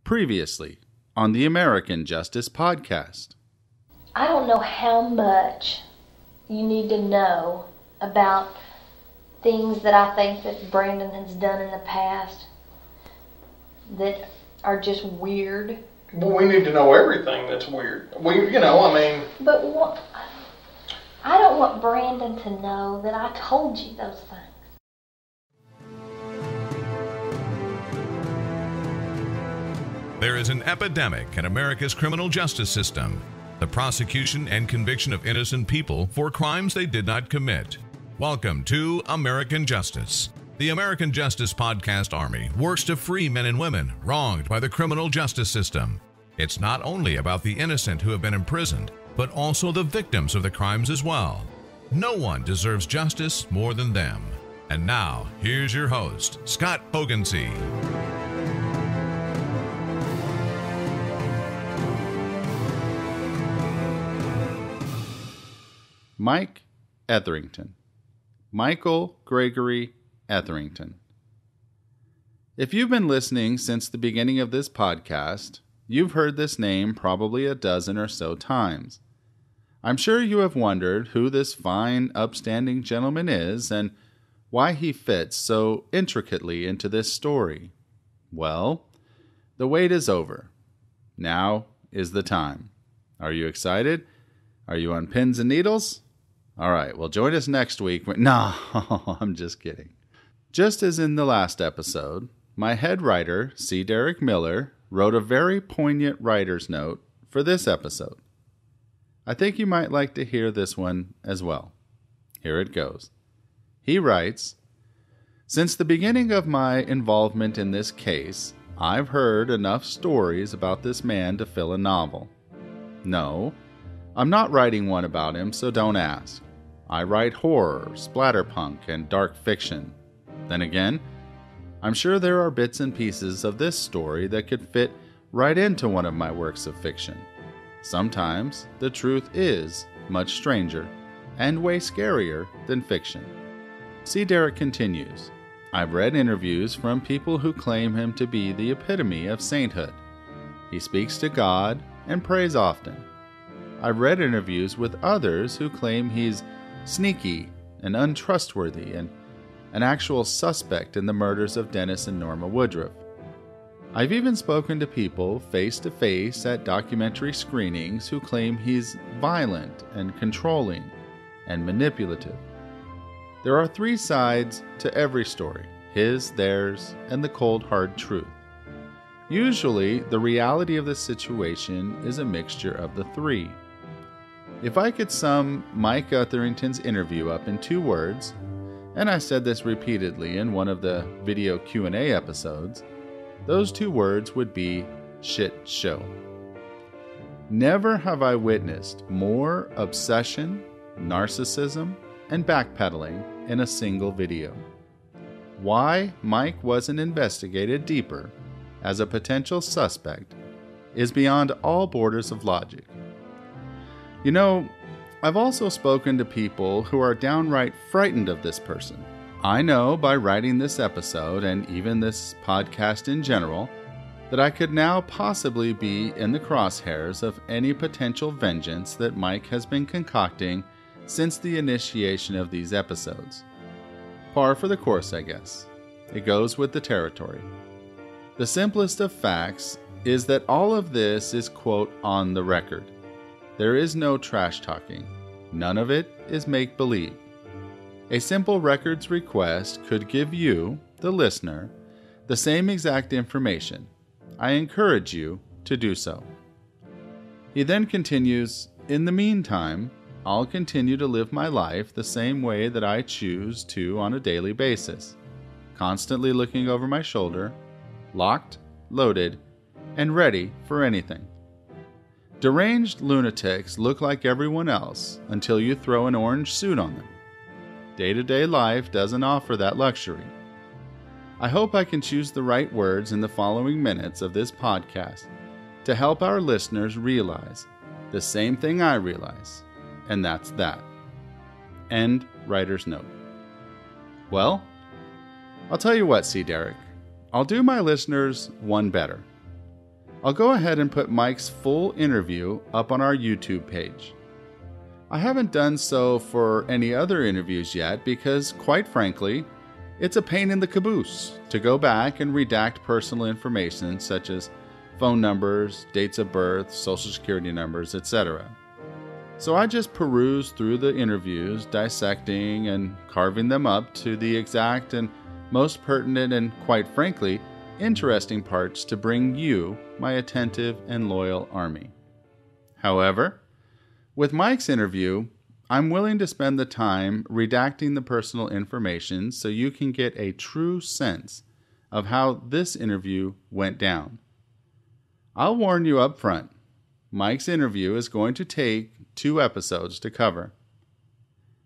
Previously on the American Justice Podcast. I don't know how much you need to know about things that I think that Brandon has done in the past that are just weird. Well, we need to know everything that's weird. But I don't want Brandon to know that I told you those things. There is an epidemic in America's criminal justice system. The prosecution and conviction of innocent people for crimes they did not commit. Welcome to American Justice. The American Justice Podcast Army works to free men and women wronged by the criminal justice system. It's not only about the innocent who have been imprisoned, but also the victims of the crimes as well. No one deserves justice more than them. And now, here's your host, Scott Pogensey. Mike Etherington. Michael Gregory Etherington. If you've been listening since the beginning of this podcast, you've heard this name probably a dozen or so times. I'm sure you have wondered who this fine, upstanding gentleman is and why he fits so intricately into this story. Well, the wait is over. Now is the time. Are you excited? Are you on pins and needles? All right, well, join us next week. No, I'm just kidding. Just as in the last episode, my head writer, C. Derick Miller, wrote a very poignant writer's note for this episode. I think you might like to hear this one as well. Here it goes. He writes, "Since the beginning of my involvement in this case, I've heard enough stories about this man to fill a novel. No, I'm not writing one about him, so don't ask. I write horror, splatterpunk, and dark fiction. Then again, I'm sure there are bits and pieces of this story that could fit right into one of my works of fiction. Sometimes the truth is much stranger and way scarier than fiction." C. Derick continues, "I've read interviews from people who claim him to be the epitome of sainthood. He speaks to God and prays often. I've read interviews with others who claim he's sneaky and untrustworthy and an actual suspect in the murders of Dennis and Norma Woodruff. I've even spoken to people face to face at documentary screenings who claim he's violent and controlling and manipulative. There are three sides to every story, his, theirs, and the cold hard truth. Usually, the reality of the situation is a mixture of the three. If I could sum Mike Etherington's interview up in 2 words, and I said this repeatedly in one of the video Q&A episodes, those 2 words would be shit show. Never have I witnessed more obsession, narcissism, and backpedaling in a single video. Why Mike wasn't investigated deeper as a potential suspect is beyond all borders of logic. You know, I've also spoken to people who are downright frightened of this person. I know by writing this episode and even this podcast in general that I could now possibly be in the crosshairs of any potential vengeance that Mike has been concocting since the initiation of these episodes. Par for the course, I guess. It goes with the territory. The simplest of facts is that all of this is, quote, on the record. There is no trash talking. None of it is make-believe. A simple records request could give you, the listener, the same exact information. I encourage you to do so." He then continues, "In the meantime, I'll continue to live my life the same way that I choose to on a daily basis, constantly looking over my shoulder, locked, loaded, and ready for anything. Deranged lunatics look like everyone else until you throw an orange suit on them. Day-to-day life doesn't offer that luxury. I hope I can choose the right words in the following minutes of this podcast to help our listeners realize the same thing I realize, and that's that." End writer's note. Well, I'll tell you what, C. Derick. I'll do my listeners one better. I'll go ahead and put Mike's full interview up on our YouTube page. I haven't done so for any other interviews yet because, quite frankly, it's a pain in the caboose to go back and redact personal information such as phone numbers, dates of birth, social security numbers, etc. So I just peruse through the interviews, dissecting and carving them up to the exact and most pertinent and, quite frankly, interesting parts to bring you, my attentive and loyal army. However, with Mike's interview, I'm willing to spend the time redacting the personal information so you can get a true sense of how this interview went down. I'll warn you up front, Mike's interview is going to take 2 episodes to cover.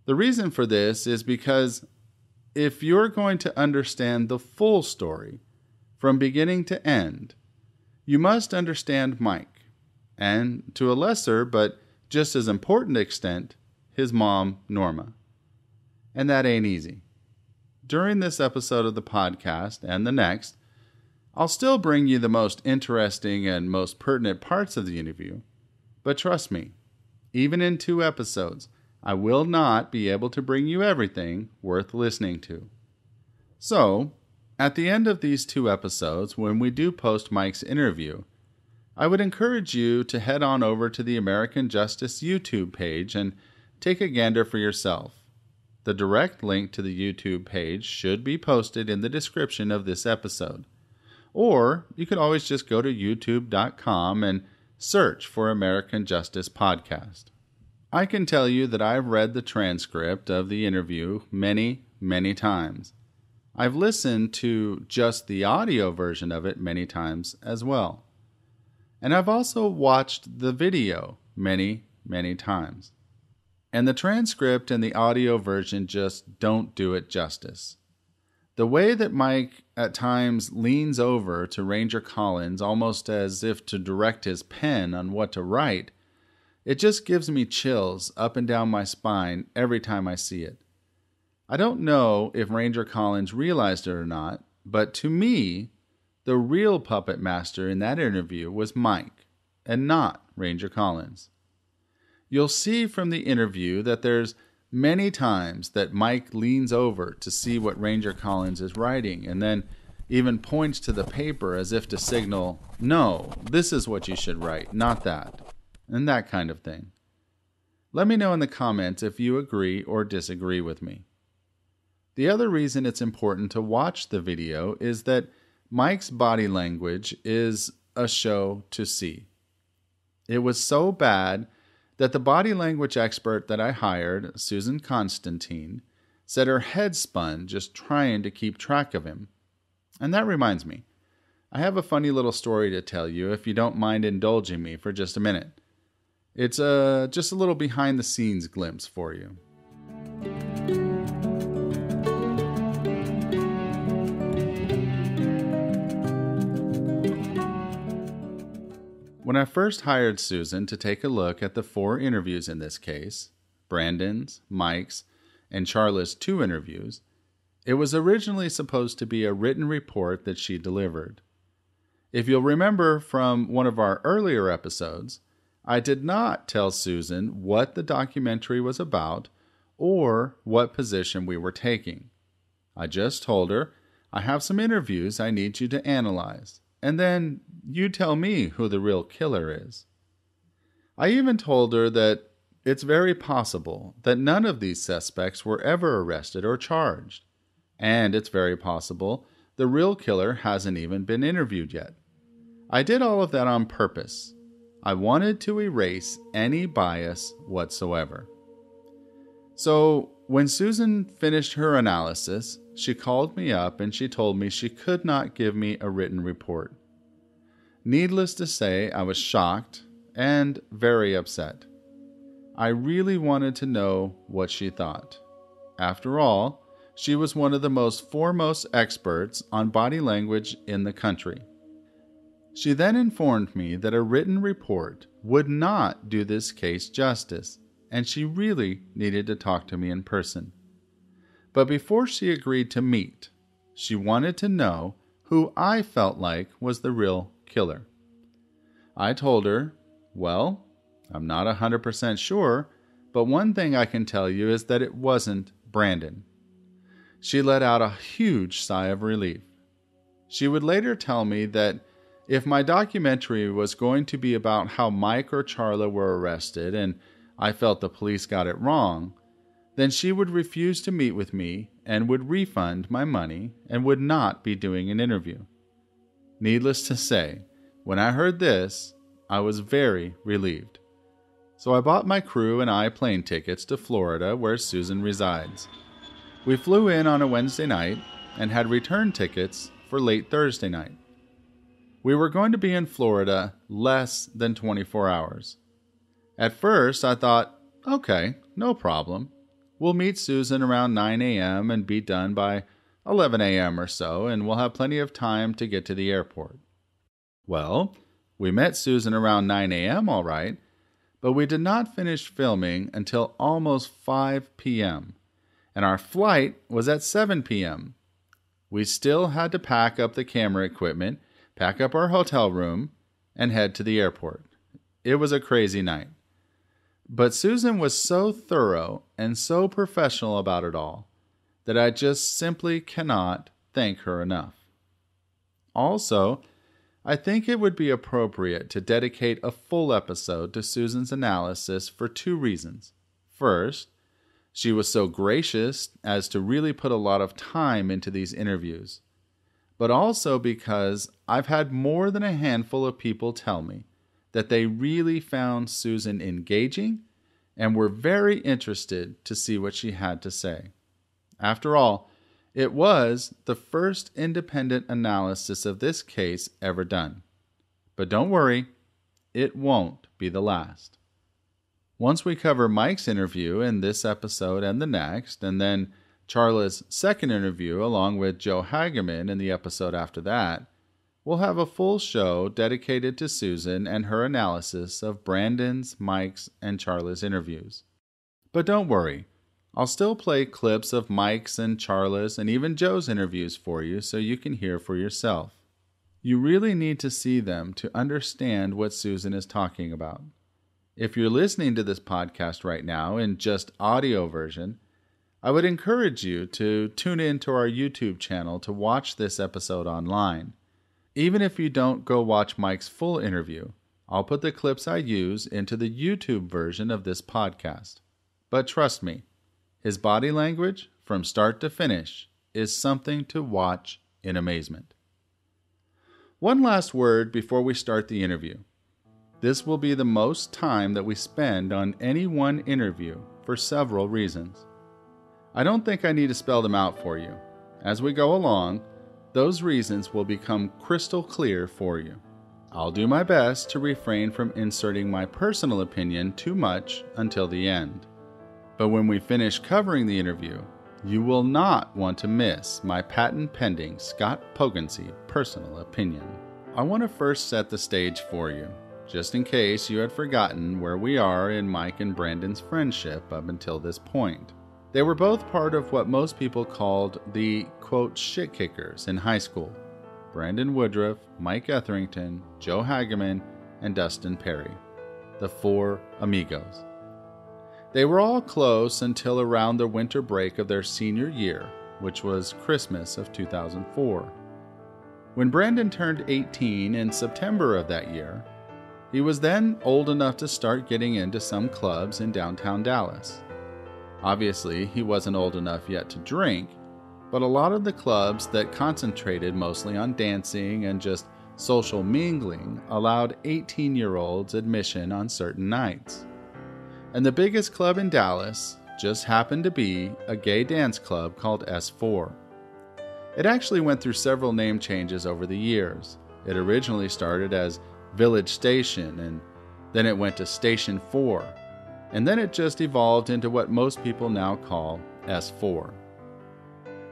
The reason for this is because if you're going to understand the full story from beginning to end, you must understand Mike, and to a lesser but just as important extent, his mom, Norma. And that ain't easy. During this episode of the podcast and the next, I'll still bring you the most interesting and most pertinent parts of the interview, but trust me, even in 2 episodes, I will not be able to bring you everything worth listening to. So, at the end of these 2 episodes, when we do post Mike's interview, I would encourage you to head on over to the American Justice YouTube page and take a gander for yourself. The direct link to the YouTube page should be posted in the description of this episode. Or you could always just go to youtube.com and search for American Justice Podcast. I can tell you that I've read the transcript of the interview many, many times. I've listened to just the audio version of it many times as well. And I've also watched the video many, many times. And the transcript and the audio version just don't do it justice. The way that Mike at times leans over to Ranger Collins almost as if to direct his pen on what to write, it just gives me chills up and down my spine every time I see it. I don't know if Ranger Collins realized it or not, but to me, the real puppet master in that interview was Mike, and not Ranger Collins. You'll see from the interview that there's many times that Mike leans over to see what Ranger Collins is writing, and then even points to the paper as if to signal, no, this is what you should write, not that, and that kind of thing. Let me know in the comments if you agree or disagree with me. The other reason it's important to watch the video is that Mike's body language is a show to see. It was so bad that the body language expert that I hired, Susan Constantine, said her head spun just trying to keep track of him. And that reminds me, I have a funny little story to tell you if you don't mind indulging me for just a minute. It's just a little behind-the-scenes glimpse for you. When I first hired Susan to take a look at the 4 interviews in this case, Brandon's, Mike's, and Charlotte's 2 interviews, it was originally supposed to be a written report that she delivered. If you'll remember from one of our earlier episodes, I did not tell Susan what the documentary was about or what position we were taking. I just told her, I have some interviews I need you to analyze. And then you tell me who the real killer is. I even told her that it's very possible that none of these suspects were ever arrested or charged. And it's very possible the real killer hasn't even been interviewed yet. I did all of that on purpose. I wanted to erase any bias whatsoever. So when Susan finished her analysis, she called me up and she told me she could not give me a written report. Needless to say, I was shocked and very upset. I really wanted to know what she thought. After all, she was one of the most foremost experts on body language in the country. She then informed me that a written report would not do this case justice, and she really needed to talk to me in person. But before she agreed to meet, she wanted to know who I felt like was the real killer. I told her, well, I'm not 100% sure, but one thing I can tell you is that it wasn't Brandon. She let out a huge sigh of relief. She would later tell me that if my documentary was going to be about how Mike or Charla were arrested and I felt the police got it wrong, then she would refuse to meet with me and would refund my money and would not be doing an interview. Needless to say, when I heard this, I was very relieved. So I bought my crew and I plane tickets to Florida, where Susan resides. We flew in on a Wednesday night and had return tickets for late Thursday night. We were going to be in Florida less than 24 hours. At first, I thought, okay, no problem. We'll meet Susan around 9 a.m. and be done by 11 a.m. or so, and we'll have plenty of time to get to the airport. Well, we met Susan around 9 a.m. all right, but we did not finish filming until almost 5 p.m., and our flight was at 7 p.m. We still had to pack up the camera equipment, pack up our hotel room, and head to the airport. It was a crazy night. But Susan was so thorough and so professional about it all that I just simply cannot thank her enough. Also, I think it would be appropriate to dedicate a full episode to Susan's analysis for 2 reasons. First, she was so gracious as to really put a lot of time into these interviews, but also because I've had more than a handful of people tell me that they really found Susan engaging and were very interested to see what she had to say. After all, it was the first independent analysis of this case ever done. But don't worry, it won't be the last. Once we cover Mike's interview in this episode and the next, and then Charla's second interview along with Joe Hageman in the episode after that, we'll have a full show dedicated to Susan and her analysis of Brandon's, Mike's, and Charla's interviews. But don't worry, I'll still play clips of Mike's and Charla's and even Joe's interviews for you so you can hear for yourself. You really need to see them to understand what Susan is talking about. If you're listening to this podcast right now in just audio version, I would encourage you to tune in to our YouTube channel to watch this episode online. Even if you don't go watch Mike's full interview, I'll put the clips I use into the YouTube version of this podcast. But trust me, his body language, from start to finish, is something to watch in amazement. One last word before we start the interview. This will be the most time that we spend on any one interview for several reasons. I don't think I need to spell them out for you. As we go along, those reasons will become crystal clear for you. I'll do my best to refrain from inserting my personal opinion too much until the end. But when we finish covering the interview, you will not want to miss my patent-pending Scott Pogency personal opinion. I want to first set the stage for you, just in case you had forgotten where we are in Mike and Brandon's friendship up until this point. They were both part of what most people called the, quote, shit kickers in high school. Brandon Woodruff, Mike Etherington, Joe Hageman, and Dustin Perry. The 4 amigos. They were all close until around the winter break of their senior year, which was Christmas of 2004. When Brandon turned 18 in September of that year, he was then old enough to start getting into some clubs in downtown Dallas. Obviously, he wasn't old enough yet to drink, but a lot of the clubs that concentrated mostly on dancing and just social mingling allowed 18-year-olds admission on certain nights. And the biggest club in Dallas just happened to be a gay dance club called S04. It actually went through several name changes over the years. It originally started as Village Station, and then it went to Station 4. And then it just evolved into what most people now call S4.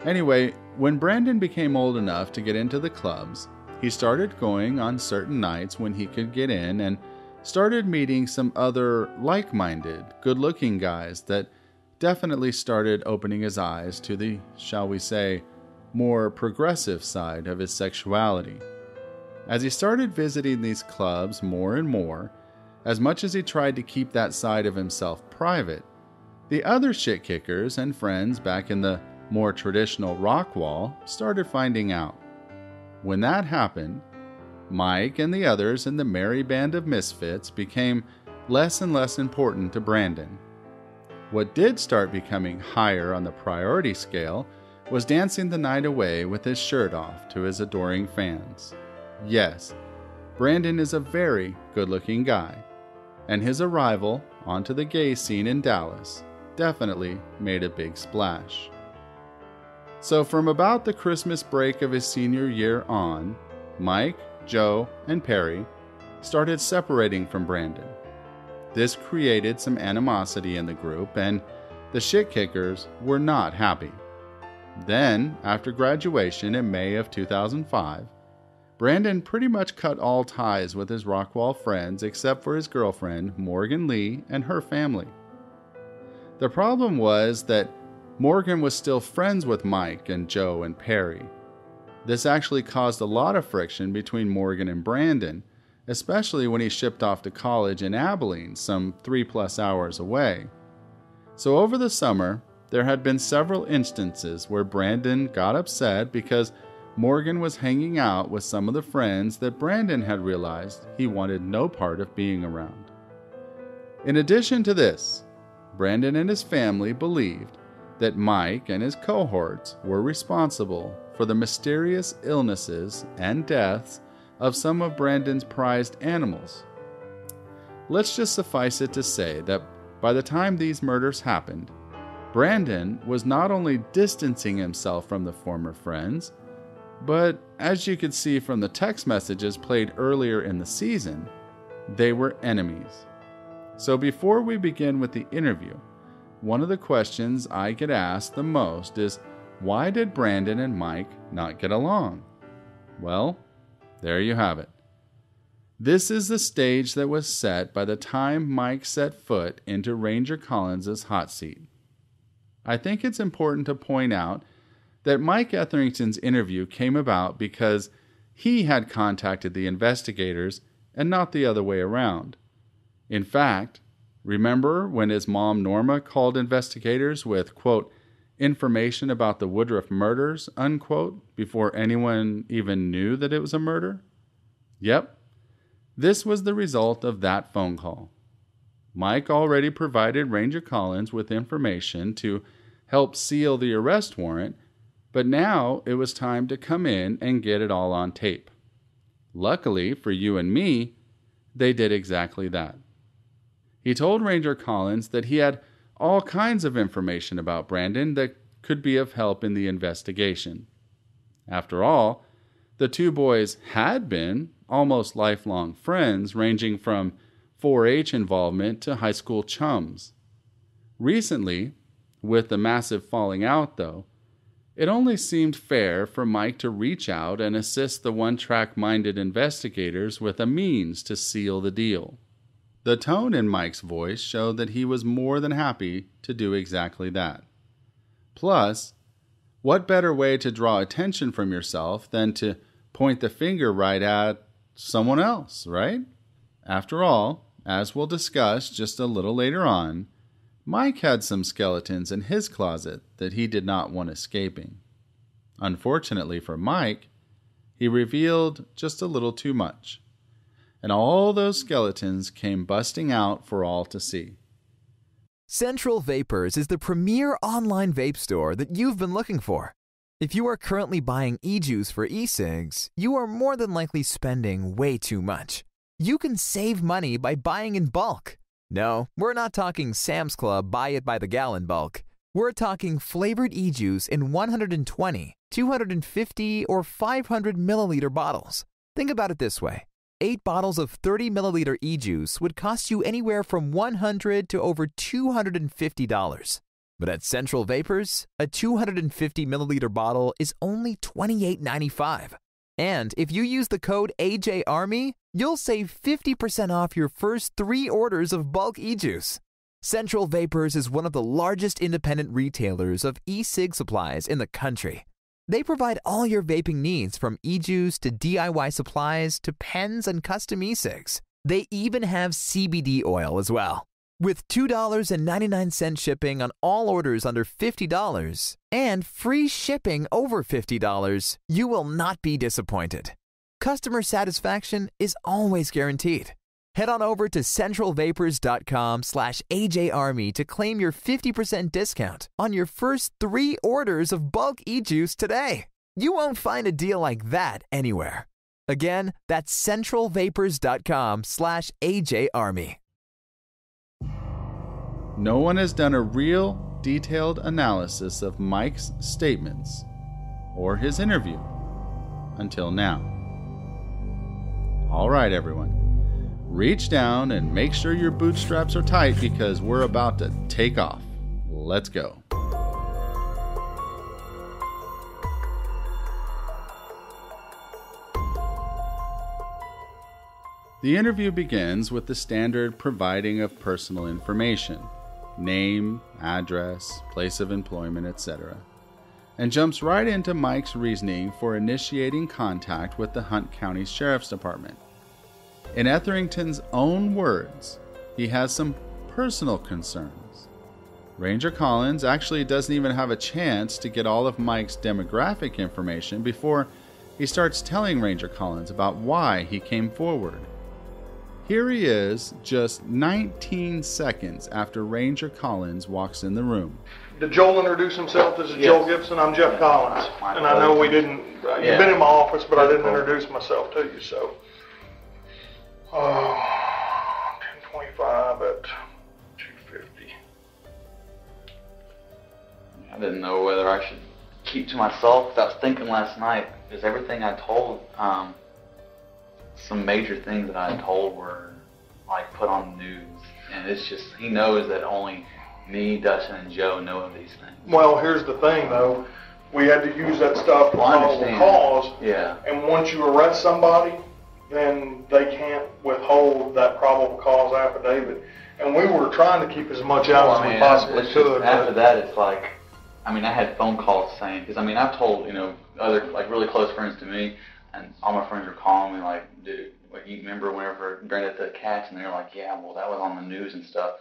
Anyway, when Brandon became old enough to get into the clubs, he started going on certain nights when he could get in and started meeting some other like-minded, good-looking guys that definitely started opening his eyes to the, shall we say, more progressive side of his sexuality. As he started visiting these clubs more and more, as much as he tried to keep that side of himself private, the other shit kickers and friends back in the more traditional rock wall started finding out. When that happened, Mike and the others in the merry band of misfits became less and less important to Brandon. What did start becoming higher on the priority scale was dancing the night away with his shirt off to his adoring fans. Yes, Brandon is a very good-looking guy, and his arrival onto the gay scene in Dallas definitely made a big splash. So from about the Christmas break of his senior year on, Mike, Joe, and Perry started separating from Brandon. This created some animosity in the group, and the shit kickers were not happy. Then, after graduation in May of 2005, Brandon pretty much cut all ties with his Rockwall friends except for his girlfriend, Morgan Lee, and her family. The problem was that Morgan was still friends with Mike and Joe and Perry. This actually caused a lot of friction between Morgan and Brandon, especially when he shipped off to college in Abilene, some 3+ hours away. So over the summer, there had been several instances where Brandon got upset because Morgan was hanging out with some of the friends that Brandon had realized he wanted no part of being around. In addition to this, Brandon and his family believed that Mike and his cohorts were responsible for the mysterious illnesses and deaths of some of Brandon's prized animals. Let's just suffice it to say that by the time these murders happened, Brandon was not only distancing himself from the former friends, but as you could see from the text messages played earlier in the season, they were enemies. So before we begin with the interview, one of the questions I get asked the most is, why did Brandon and Mike not get along? Well, there you have it. This is the stage that was set by the time Mike set foot into Ranger Collins' hot seat. I think it's important to point out that Mike Etherington's interview came about because he had contacted the investigators and not the other way around. In fact, remember when his mom Norma called investigators with, quote, information about the Woodruff murders, unquote, before anyone even knew that it was a murder? Yep, this was the result of that phone call. Mike already provided Ranger Collins with information to help seal the arrest warrant, but now it was time to come in and get it all on tape. Luckily for you and me, they did exactly that. He told Ranger Collins that he had all kinds of information about Brandon that could be of help in the investigation. After all, the two boys had been almost lifelong friends, ranging from 4-H involvement to high school chums. Recently, with the massive falling out though, it only seemed fair for Mike to reach out and assist the one-track-minded investigators with a means to seal the deal. The tone in Mike's voice showed that he was more than happy to do exactly that. Plus, what better way to draw attention from yourself than to point the finger right at someone else, right? After all, as we'll discuss just a little later on, Mike had some skeletons in his closet that he did not want escaping. Unfortunately for Mike, he revealed just a little too much, and all those skeletons came busting out for all to see. Central Vapors is the premier online vape store that you've been looking for. If you are currently buying e-juice for e-cigs, you are more than likely spending way too much. You can save money by buying in bulk. No, we're not talking Sam's Club buy it by the gallon bulk. We're talking flavored e-juice in 120, 250, or 500 milliliter bottles. Think about it this way. 8 bottles of 30 milliliter e-juice would cost you anywhere from $100 to over $250. But at Central Vapors, a 250 milliliter bottle is only $28.95. And if you use the code AJARMY, you'll save 50% off your first 3 orders of bulk e-juice. Central Vapors is one of the largest independent retailers of e-cig supplies in the country. They provide all your vaping needs from e-juice to DIY supplies to pens and custom e-cigs. They even have CBD oil as well. With $2.99 shipping on all orders under $50 and free shipping over $50, you will not be disappointed. Customer satisfaction is always guaranteed. Head on over to centralvapors.com/AJArmy to claim your 50% discount on your first 3 orders of bulk e-juice today. You won't find a deal like that anywhere. Again, that's centralvapors.com/AJArmy. No one has done a real, detailed analysis of Mike's statements or his interview until now. All right, everyone. Reach down and make sure your bootstraps are tight because we're about to take off. Let's go. The interview begins with the standard providing of personal information, name, address, place of employment, etc., and jumps right into Mike's reasoning for initiating contact with the Hunt County Sheriff's Department. In Etherington's own words, he has some personal concerns. Ranger Collins actually doesn't even have a chance to get all of Mike's demographic information before he starts telling Ranger Collins about why he came forward. Here he is, just 19 seconds after Ranger Collins walks in the room. Did Joel introduce himself? This is Joel Gibson. I'm Jeff Collins. And I know we didn't, you've been in my office, but I didn't introduce myself to you, so. 1025 at 250. I didn't know whether I should keep to myself. I was thinking last night, because everything I told, some major things that I told were like put on the news. And it's just, he knows that only me, Dustin, and Joe know of these things. Well, here's the thing though. We had to use that stuff for probable cause. Yeah. And once you arrest somebody, then they can't withhold that probable cause affidavit. And we were trying to keep as much out as we possibly could. After that, it's like, I mean, I had phone calls saying, because I mean, I've told, other, like, really close friends to me, and all my friends were calling me like, dude, you remember whenever Brandon at the cats? And they were like, yeah, well, that was on the news and stuff.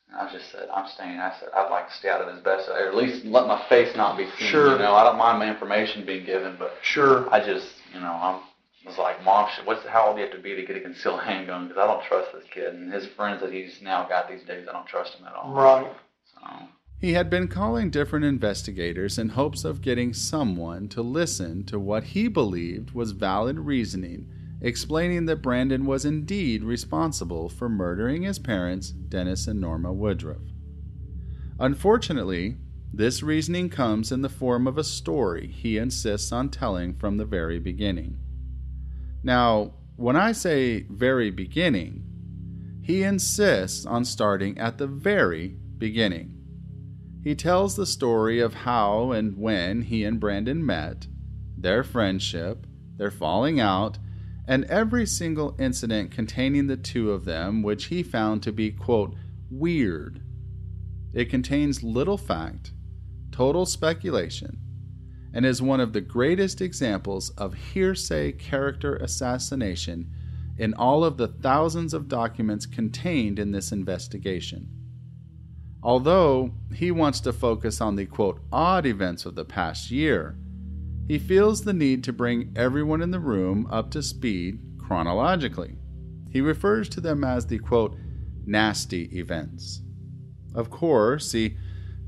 And I just said, I said, I'd like to stay out of his best, or at least let my face not be seen. Sure. I don't mind my information being given, but sure. I just, I was like, Mom, how old do you have to be to get a concealed handgun? Because I don't trust this kid. And his friends that he's now got these days, I don't trust him at all. Right. So. He had been calling different investigators in hopes of getting someone to listen to what he believed was valid reasoning, explaining that Brandon was indeed responsible for murdering his parents, Dennis and Norma Woodruff. Unfortunately, this reasoning comes in the form of a story he insists on telling from the very beginning. Now, when I say very beginning, he insists on starting at the very beginning. He tells the story of how and when he and Brandon met, their friendship, their falling out, and every single incident containing the two of them, which he found to be, quote, weird. It contains little fact, total speculation, and is one of the greatest examples of hearsay character assassination in all of the thousands of documents contained in this investigation. Although he wants to focus on the, quote, odd events of the past year, he feels the need to bring everyone in the room up to speed chronologically. He refers to them as the, quote, nasty events. Of course, he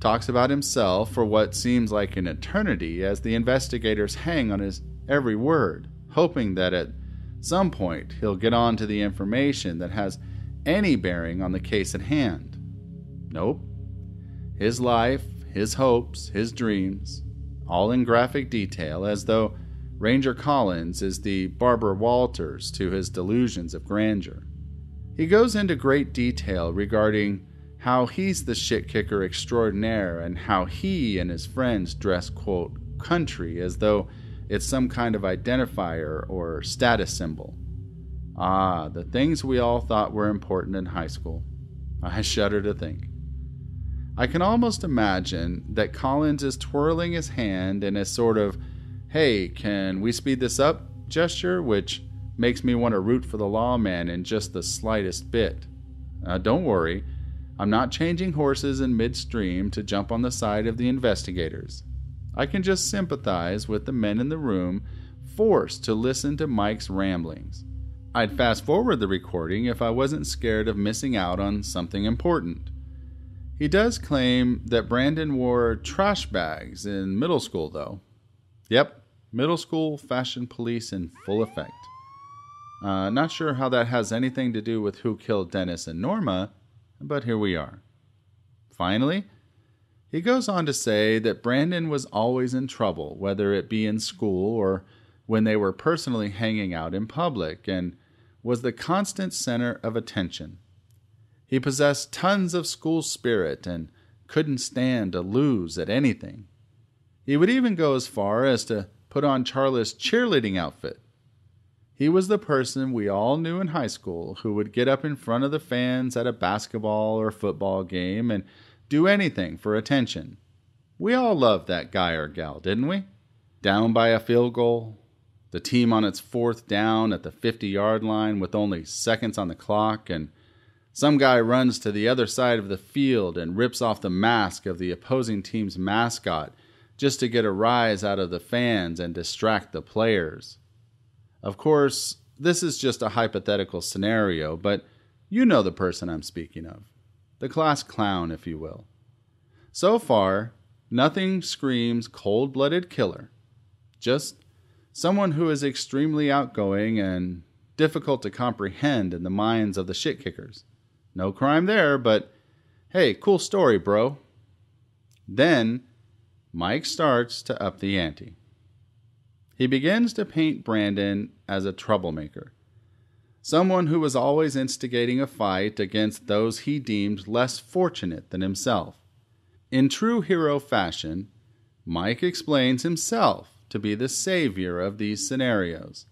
talks about himself for what seems like an eternity as the investigators hang on his every word, hoping that at some point he'll get on to the information that has any bearing on the case at hand. Nope. His life, his hopes, his dreams, all in graphic detail, as though Ranger Collins is the Barbara Walters to his delusions of grandeur. He goes into great detail regarding how he's the shit-kicker extraordinaire and how he and his friends dress, quote, country, as though it's some kind of identifier or status symbol. Ah, the things we all thought were important in high school. I shudder to think. I can almost imagine that Collins is twirling his hand in a sort of "Hey, can we speed this up?" gesture, which makes me want to root for the lawman in just the slightest bit. Don't worry, I'm not changing horses in midstream to jump on the side of the investigators. I can just sympathize with the men in the room forced to listen to Mike's ramblings. I'd fast forward the recording if I wasn't scared of missing out on something important. He does claim that Brandon wore trash bags in middle school, though. Yep, middle school fashion police in full effect. Not sure how that has anything to do with who killed Dennis and Norma, but here we are. Finally, he goes on to say that Brandon was always in trouble, whether it be in school or when they were personally hanging out in public, and was the constant center of attention. He possessed tons of school spirit and couldn't stand to lose at anything. He would even go as far as to put on Charlie's cheerleading outfit. He was the person we all knew in high school who would get up in front of the fans at a basketball or football game and do anything for attention. We all loved that guy or gal, didn't we? Down by a field goal, the team on its fourth down at the 50-yard line with only seconds on the clock, and some guy runs to the other side of the field and rips off the mask of the opposing team's mascot just to get a rise out of the fans and distract the players. Of course, this is just a hypothetical scenario, but you know the person I'm speaking of. The class clown, if you will. So far, nothing screams cold-blooded killer. Just someone who is extremely outgoing and difficult to comprehend in the minds of the shit kickers. No crime there, but hey, cool story, bro. Then, Mike starts to up the ante. He begins to paint Brandon as a troublemaker. Someone who was always instigating a fight against those he deemed less fortunate than himself. In true hero fashion, Mike explains himself to be the savior of these scenarios.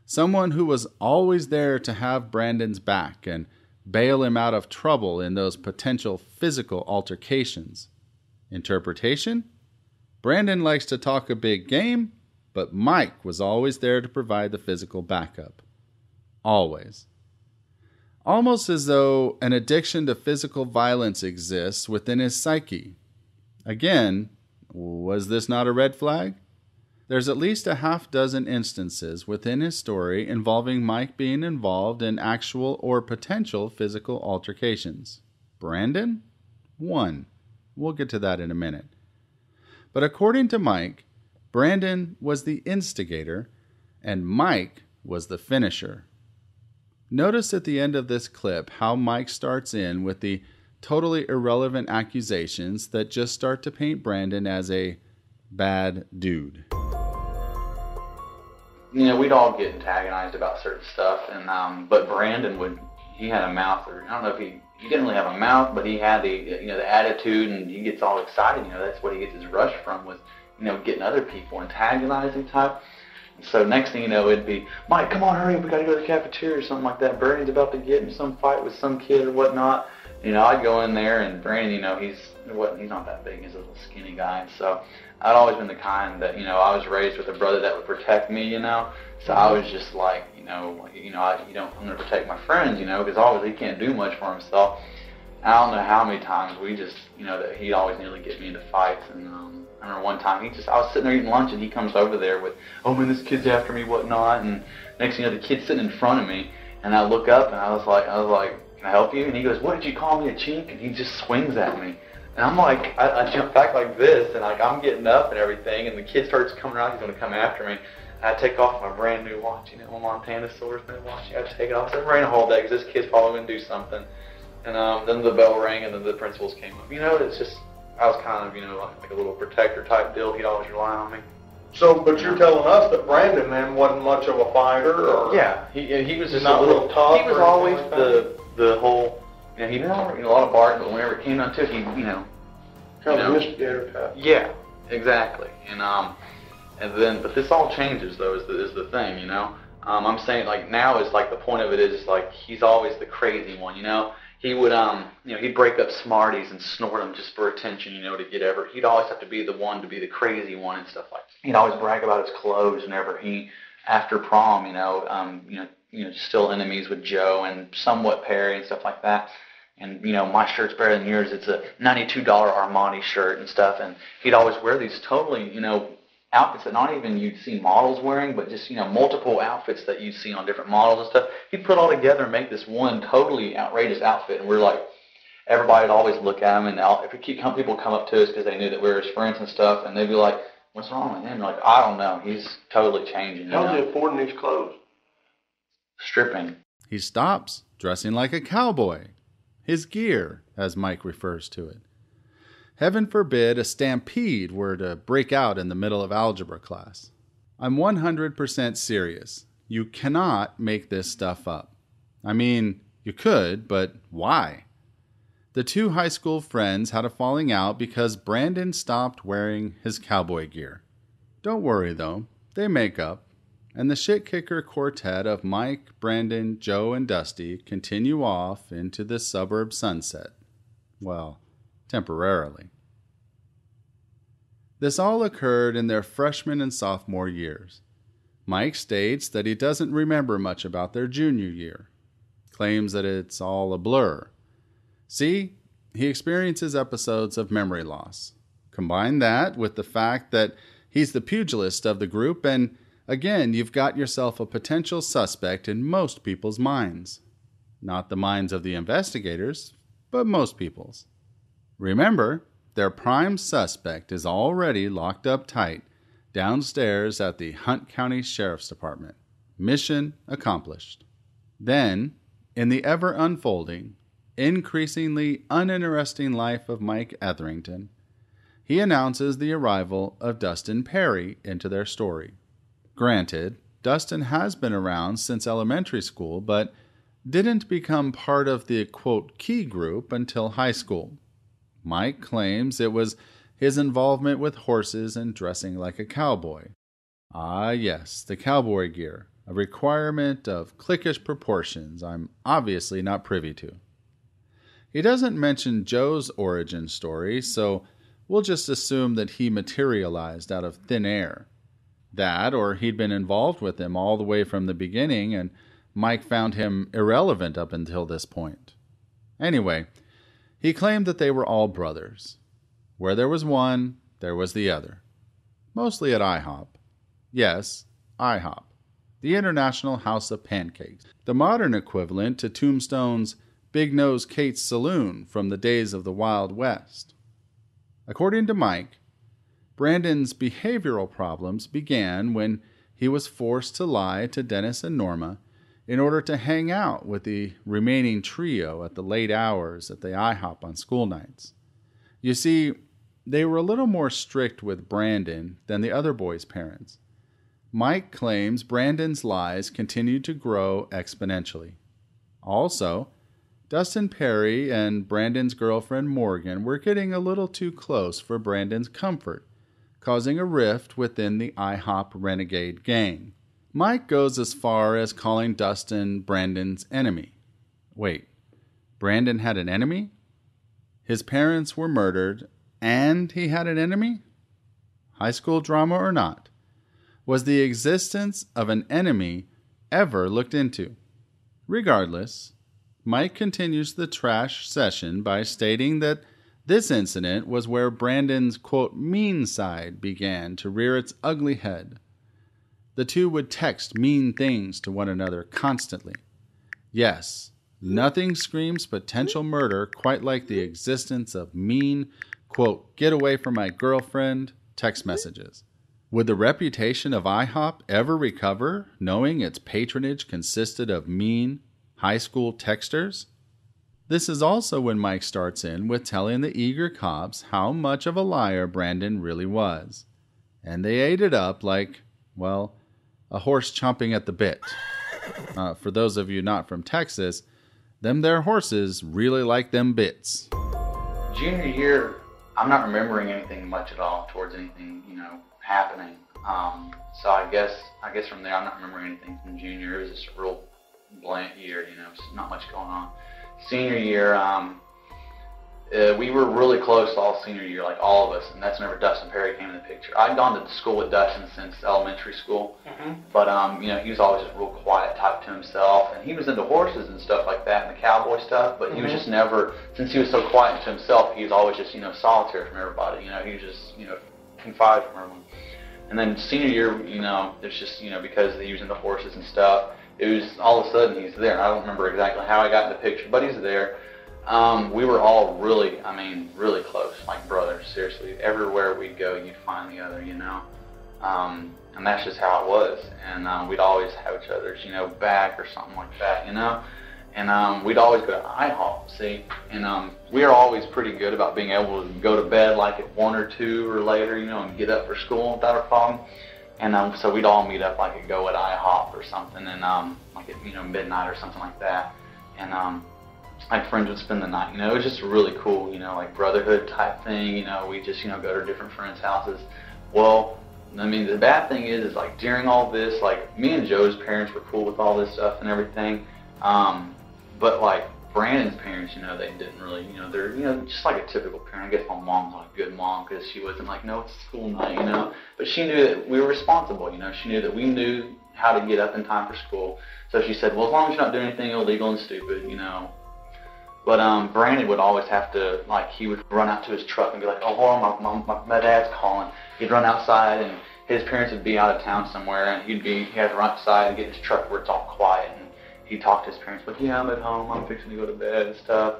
Someone who was always there to have Brandon's back and bail him out of trouble in those potential physical altercations. Interpretation? Brandon likes to talk a big game, but Mike was always there to provide the physical backup. Always. Almost as though an addiction to physical violence exists within his psyche. Again, was this not a red flag? There's at least a half dozen instances within his story involving Mike being involved in actual or potential physical altercations. Brandon? 1. We'll get to that in a minute. But according to Mike, Brandon was the instigator and Mike was the finisher. Notice at the end of this clip how Mike starts in with the totally irrelevant accusations that just start to paint Brandon as a bad dude. You know, we'd all get antagonized about certain stuff, and but Brandon he had a mouth, or I don't know if he didn't really have a mouth, but he had the attitude, and he gets all excited. You know, that's what he gets his rush from, was, getting other people, antagonizing type. And so next thing you know, it'd be, Mike, come on, hurry, we got to go to the cafeteria or something like that. Brandon's about to get in some fight with some kid or whatnot. I'd go in there, and Brandon, he's not that big, he's a little skinny guy. So I'd always been the kind that, I was raised with a brother that would protect me, So I was just like, I'm going to protect my friends, because obviously he can't do much for himself. I don't know how many times we just, that he'd always nearly get me into fights. And I remember one time I was sitting there eating lunch, and he comes over there with, oh man, this kid's after me, whatnot. And next thing you know, the kid's sitting in front of me, and I look up, and I was like, can I help you? And he goes, what did you call me, a chink? And he just swings at me. And I'm like, I jump back like this, and I'm getting up and everything, and the kid starts coming around, he's going to come after me. I take off my brand new watch, my Montana swordsman watch. I take it off. I said, "Rain a whole day, because this kid's probably going to do something." And then the bell rang, and then the principals came up. It's just, I was kind of, like a little protector type deal. He'd always rely on me. So, but you're telling us that Brandon then wasn't much of a fighter, or yeah, he was just not a little tough. He was always like the whole, he didn't a lot of bark, but whenever it came down to it, he kind of instigator type. Yeah, exactly. And then, but this all changes though, is the thing, I'm saying, like, now is like the point of it is like he's always the crazy one, he would, he'd break up Smarties and snort them just for attention, he'd always have to be the one to be the crazy one and stuff like that. He'd always brag about his clothes whenever after prom, still enemies with Joe and somewhat Perry and stuff like that. And, my shirt's better than yours. It's a $92 Armani shirt and stuff. And he'd always wear these totally, outfits that not even you'd see models wearing, but just, multiple outfits that you'd see on different models and stuff. He'd put all together and make this one totally outrageous outfit. And we're like, everybody would always look at him. And people come up to us because they knew that we were his friends and stuff. And they'd be like, what's wrong with him? Like, I don't know. He's totally changing. How's he affording these clothes? Stripping. He stops dressing like a cowboy. His gear, as Mike refers to it. Heaven forbid a stampede were to break out in the middle of algebra class. I'm 100% serious. You cannot make this stuff up. I mean, you could, but why? The two high school friends had a falling out because Brandon stopped wearing his cowboy gear. Don't worry, though. They make up. And the shit-kicker quartet of Mike, Brandon, Joe, and Dusty continue off into the suburb sunset. Well, temporarily. This all occurred in their freshman and sophomore years. Mike states that he doesn't remember much about their junior year. Claims that it's all a blur. See, he experiences episodes of memory loss. Combine that with the fact that he's the pugilist of the group, and again, you've got yourself a potential suspect in most people's minds. Not the minds of the investigators, but most people's. Remember, their prime suspect is already locked up tight downstairs at the Hunt County Sheriff's Department. Mission accomplished. Then, in the ever-unfolding, increasingly uninteresting life of Mike Etherington, he announces the arrival of Dustin Perry into their story. Granted, Dustin has been around since elementary school, but didn't become part of the, quote, key group until high school. Mike claims it was his involvement with horses and dressing like a cowboy. Ah, yes, the cowboy gear, a requirement of cliquish proportions I'm obviously not privy to. He doesn't mention Joe's origin story, so we'll just assume that he materialized out of thin air. That, or he'd been involved with him all the way from the beginning, and Mike found him irrelevant up until this point. Anyway, he claimed that they were all brothers. Where there was one, there was the other. Mostly at IHOP. Yes, IHOP, the International House of Pancakes, the modern equivalent to Tombstone's Big Nose Kate's Saloon from the days of the Wild West. According to Mike, Brandon's behavioral problems began when he was forced to lie to Dennis and Norma in order to hang out with the remaining trio at the late hours at the IHOP on school nights. You see, they were a little more strict with Brandon than the other boys' parents. Mike claims Brandon's lies continued to grow exponentially. Also, Dustin Perry and Brandon's girlfriend Morgan were getting a little too close for Brandon's comfort, causing a rift within the IHOP renegade gang. Mike goes as far as calling Dustin Brandon's enemy. Wait, Brandon had an enemy? His parents were murdered, and he had an enemy? High school drama or not? Was the existence of an enemy ever looked into? Regardless, Mike continues the trash session by stating that this incident was where Brandon's, quote, mean side began to rear its ugly head. The two would text mean things to one another constantly. Yes, nothing screams potential murder quite like the existence of mean, quote, get away from my girlfriend text messages. Would the reputation of IHOP ever recover, knowing its patronage consisted of mean, high school texters? This is also when Mike starts in with telling the eager cops how much of a liar Brandon really was. And they ate it up like, well, a horse chomping at the bit. For those of you not from Texas, them there horses really like them bits. Junior year, I'm not remembering anything much at all towards anything, happening. So I guess from there, I'm not remembering anything from junior. It was just a real blank year, just not much going on. senior year, we were really close all senior year, like all of us, and that's whenever Dustin Perry came in the picture. I'd gone to school with Dustin since elementary school, but you know, he was always just a real quiet type to himself, and he was into horses and stuff like that, and the cowboy stuff, but he was just never, since he was so quiet to himself, he was always just, you know, solitary from everybody, you know, he was just, you know, confined from everyone. And then senior year, you know, it's just, you know, because he was into horses and stuff, it was all of a sudden he's there. I don't remember exactly how I got in the picture, but he's there. We were all really, I mean, really close, like brothers, seriously. Everywhere we'd go, you'd find the other, you know. And that's just how it was. And we'd always have each other's, you know, back or something like that, you know. And we'd always go to IHOP, see. And we were always pretty good about being able to go to bed like at 1 or 2 or later, you know, and get up for school without a problem. And so we'd all meet up like at go at IHOP or something, and like at, you know, midnight or something like that. And my friends would spend the night, you know, it was just really cool, you know, like brotherhood type thing, you know, we just, you know, go to different friends' houses. Well, I mean, the bad thing is like during all this, like me and Joe's parents were cool with all this stuff and everything, but like Brandon's parents, you know, they didn't really, you know, they're, you know, just like a typical parent. I guess my mom's like a good mom because she wasn't like, no, it's school night, you know, but she knew that we were responsible, you know, she knew that we knew how to get up in time for school. So she said, well, as long as you're not doing anything illegal and stupid, you know. But Brandon would always have to, like, he would run out to his truck and be like, oh, hold on, my dad's calling. He'd run outside, and his parents would be out of town somewhere, and he had to run outside and get his truck where it's all quiet. And he'd talk to his parents, like, yeah, I'm at home, I'm fixing to go to bed and stuff.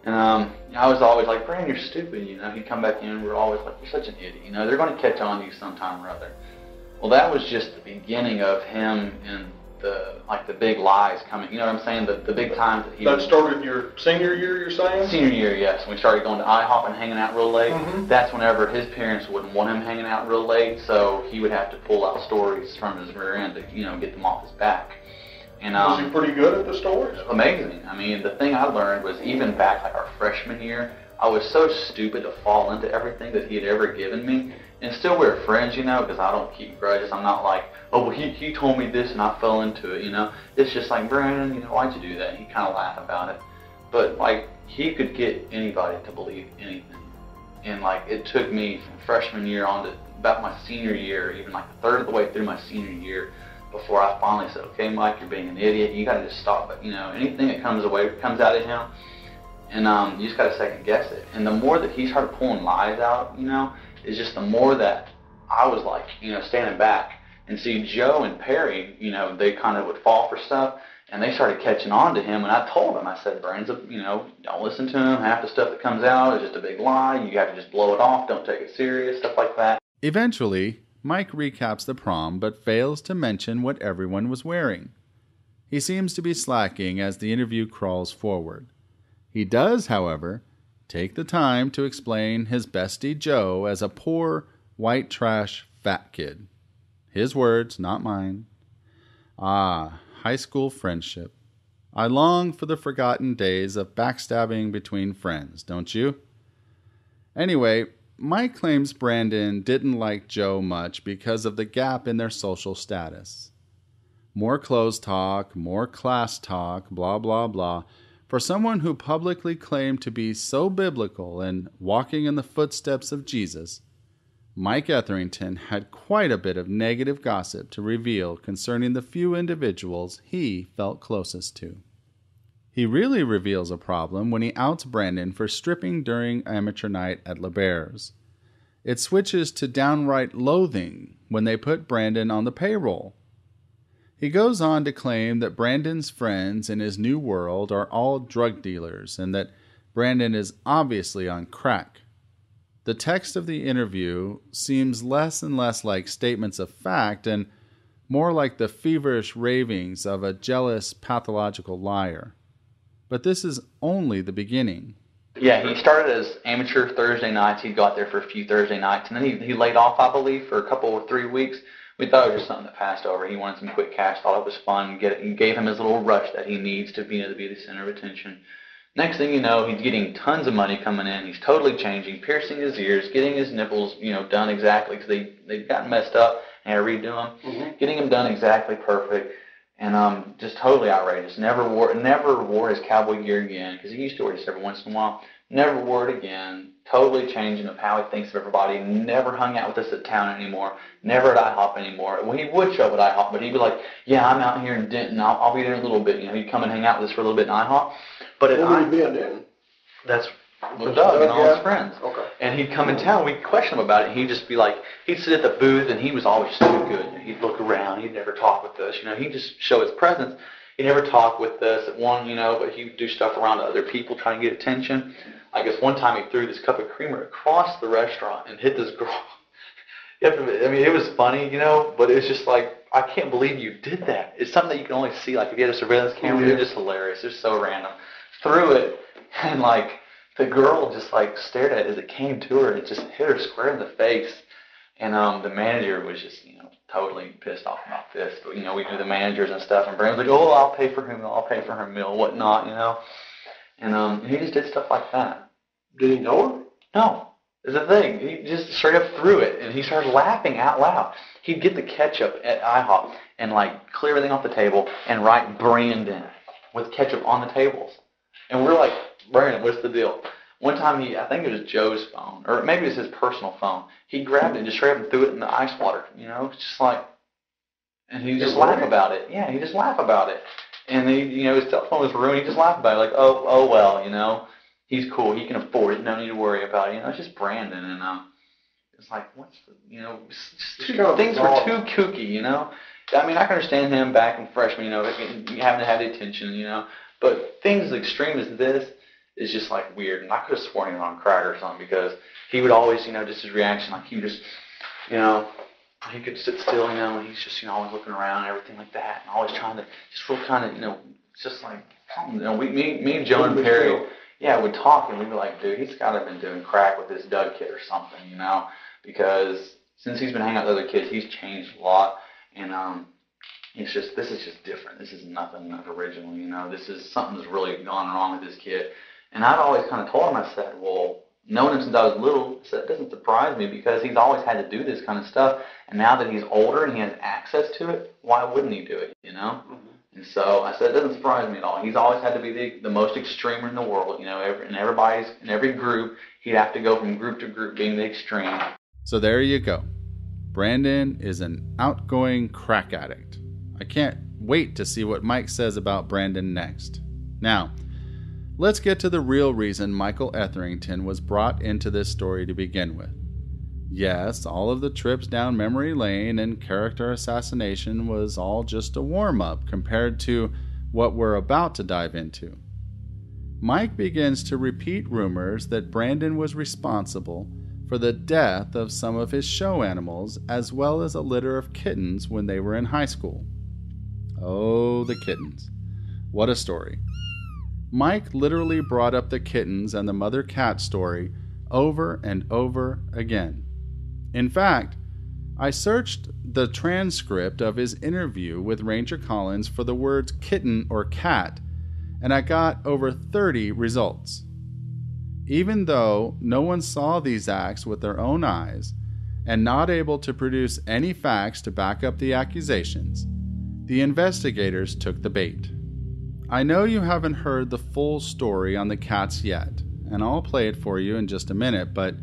And I was always like, Brandon, you're stupid, you know. He'd come back in, and we're always like, you're such an idiot, you know. They're going to catch on to you sometime or other. Well, that was just the beginning of him and the big lies coming, you know what I'm saying? The big times that he... That started your senior year, you're saying? Senior year, yes. When we started going to IHOP and hanging out real late, that's whenever his parents wouldn't want him hanging out real late, so he would have to pull out stories from his rear end to, you know, get them off his back. And was he pretty good at the stories? Amazing. I mean, the thing I learned was even back like our freshman year, I was so stupid to fall into everything that he had ever given me. And still we're friends, you know, because I don't keep grudges. I'm not like, oh, well, he told me this and I fell into it, you know. It's just like, Brandon, you know, why'd you do that? And he kind of laughed about it. But, like, he could get anybody to believe anything. And, like, it took me from freshman year on to about my senior year, even like a third of the way through my senior year, before I finally said, okay, Mike, you're being an idiot. You got to just stop it. You know, anything that comes out of him, and you just got to second guess it. And the more that he started pulling lies out, you know, is just the more that I was like, you know, standing back and see Joe and Perry, you know, they kind of would fall for stuff, and they started catching on to him. And I told him, I said, Brandon, you know, don't listen to him. Half the stuff that comes out is just a big lie. You have to just blow it off. Don't take it serious, stuff like that. Eventually, Mike recaps the prom, but fails to mention what everyone was wearing. He seems to be slacking as the interview crawls forward. He does, however, take the time to explain his bestie Joe as a poor, white trash, fat kid. His words, not mine. Ah, high school friendship. I long for the forgotten days of backstabbing between friends, don't you? Anyway, Mike claims Brandon didn't like Joe much because of the gap in their social status. More clothes talk, more class talk, blah, blah, blah. For someone who publicly claimed to be so biblical and walking in the footsteps of Jesus, Mike Etherington had quite a bit of negative gossip to reveal concerning the few individuals he felt closest to. He really reveals a problem when he outs Brandon for stripping during amateur night at LeBear's. It switches to downright loathing when they put Brandon on the payroll. He goes on to claim that Brandon's friends in his new world are all drug dealers and that Brandon is obviously on crack. The text of the interview seems less and less like statements of fact and more like the feverish ravings of a jealous, pathological liar. But this is only the beginning. Yeah, he started as amateur Thursday nights. He'd go out there for a few Thursday nights, and then he laid off, I believe, for a couple or 3 weeks. We thought it was just something that passed over. He wanted some quick cash, thought it was fun, and gave him his little rush that he needs to be the center of attention. Next thing you know, he's getting tons of money coming in. He's totally changing, piercing his ears, getting his nipples, you know, done exactly because they'd gotten messed up and had to redo them. Getting them done exactly perfect. And just totally outrageous. Never wore his cowboy gear again, because he used to wear this every once in a while. Never wore it again. Totally changing of how he thinks of everybody. Never hung out with us at town anymore. Never at IHOP anymore. Well, he would show up at IHOP, but he'd be like, yeah, I'm out here in Denton. I'll be there in a little bit. You know, he'd come and hang out with us for a little bit in IHOP. But Where would he be in Denton? That's with Doug and all his friends. Okay. And he'd come in town, we'd question him about it, and he'd just be like, he'd sit at the booth, and he was always so good. He'd look around, he'd never talk with us, you know, he'd just show his presence. He'd never talk with us at one, you know, but he would do stuff around to other people trying to get attention. I guess one time he threw this cup of creamer across the restaurant and hit this girl. I mean, it was funny, you know, but it was just like, I can't believe you did that. It's something that you can only see, like if you had a surveillance camera, they're just hilarious. They're so random. Threw it, and like, the girl just like stared at it as it came to her, and it just hit her square in the face. And the manager was just, you know, totally pissed off about this. But, you know, we do the managers and stuff, and Brandon's like, oh, I'll pay for her meal, whatnot, you know. And he just did stuff like that. Did he know her? No. There's a thing. He just straight up threw it, and he started laughing out loud. He'd get the ketchup at IHOP and, like, clear everything off the table and write Brandon with ketchup on the tables. And we're like, Brandon, what's the deal? One time I think it was Joe's phone, or maybe it was his personal phone. He grabbed it and just straight up and threw it in the ice water, you know, just like, and he just laugh about it. Yeah, he just laugh about it. And he, you know, his cell phone was ruined. He just laughed about it, like, oh well, you know, he's cool. He can afford it. No need to worry about it. You know, it's just Brandon, and it's like, what's the, you know, things were too kooky, you know. I mean, I can understand him back in freshman, you know, having to have the attention, you know, but things as extreme as this is just like weird. And I could have sworn he was on crack or something, because he would always, you know, just his reaction, like he would just, you know, he could sit still, you know, and he's just, you know, always looking around and everything like that, and always trying to, just real kind of, you know, just like, you know, me and Joe and Perry, yeah, would talk, and we'd be like, dude, he's got to have been doing crack with this Doug kid or something, you know, because since he's been hanging out with other kids, he's changed a lot, and it's just, this is just different. This is nothing original, you know. This is something that's really gone wrong with this kid. And I've always kind of told him, I said, well, knowing him since I was little, I said, it doesn't surprise me, because he's always had to do this kind of stuff. And now that he's older and he has access to it, why wouldn't he do it, you know? Mm-hmm. And so I said, it doesn't surprise me at all. He's always had to be the most extremer in the world, you know. In every group, he'd have to go from group to group being the extreme. So there you go. Brandon is an outgoing crack addict. I can't wait to see what Mike says about Brandon next. Now, let's get to the real reason Michael Etherington was brought into this story to begin with. Yes, all of the trips down memory lane and character assassination was all just a warm-up compared to what we're about to dive into. Mike begins to repeat rumors that Brandon was responsible for the death of some of his show animals, as well as a litter of kittens when they were in high school. Oh, the kittens. What a story. Mike literally brought up the kittens and the mother cat story over and over again. In fact, I searched the transcript of his interview with Ranger Collins for the words kitten or cat, and I got over 30 results. Even though no one saw these acts with their own eyes and not able to produce any facts to back up the accusations, the investigators took the bait. I know you haven't heard the full story on the cats yet, and I'll play it for you in just a minute, but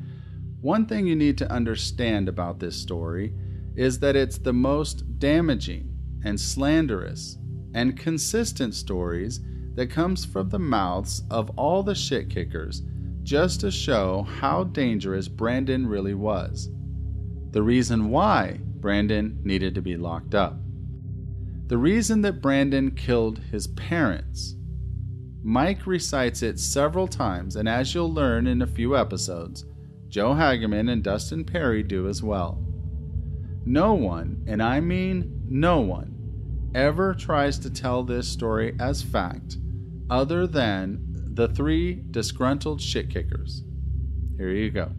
one thing you need to understand about this story is that it's the most damaging and slanderous and consistent stories that comes from the mouths of all the shit kickers, just to show how dangerous Brandon really was. The reason why Brandon needed to be locked up. The reason that Brandon killed his parents. Mike recites it several times, and as you'll learn in a few episodes, Joe Hageman and Dustin Perry do as well. No one, and I mean no one, ever tries to tell this story as fact other than the three disgruntled shit kickers. Here you go.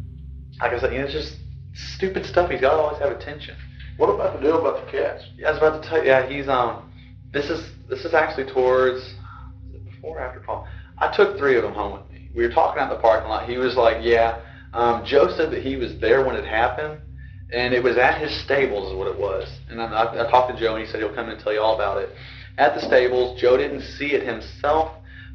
Like I said, you know, it's just stupid stuff. He's got to always have attention. What about the deal about the cats? Yeah, I was about to tell you. Yeah, he's this is actually towards, is it before or after Paul? I took 3 of them home with me. We were talking out in the parking lot. He was like, yeah. Joe said that he was there when it happened, and it was at his stables is what it was. And I talked to Joe, and he said he'll come and tell you all about it. at the stables. Joe didn't see it himself.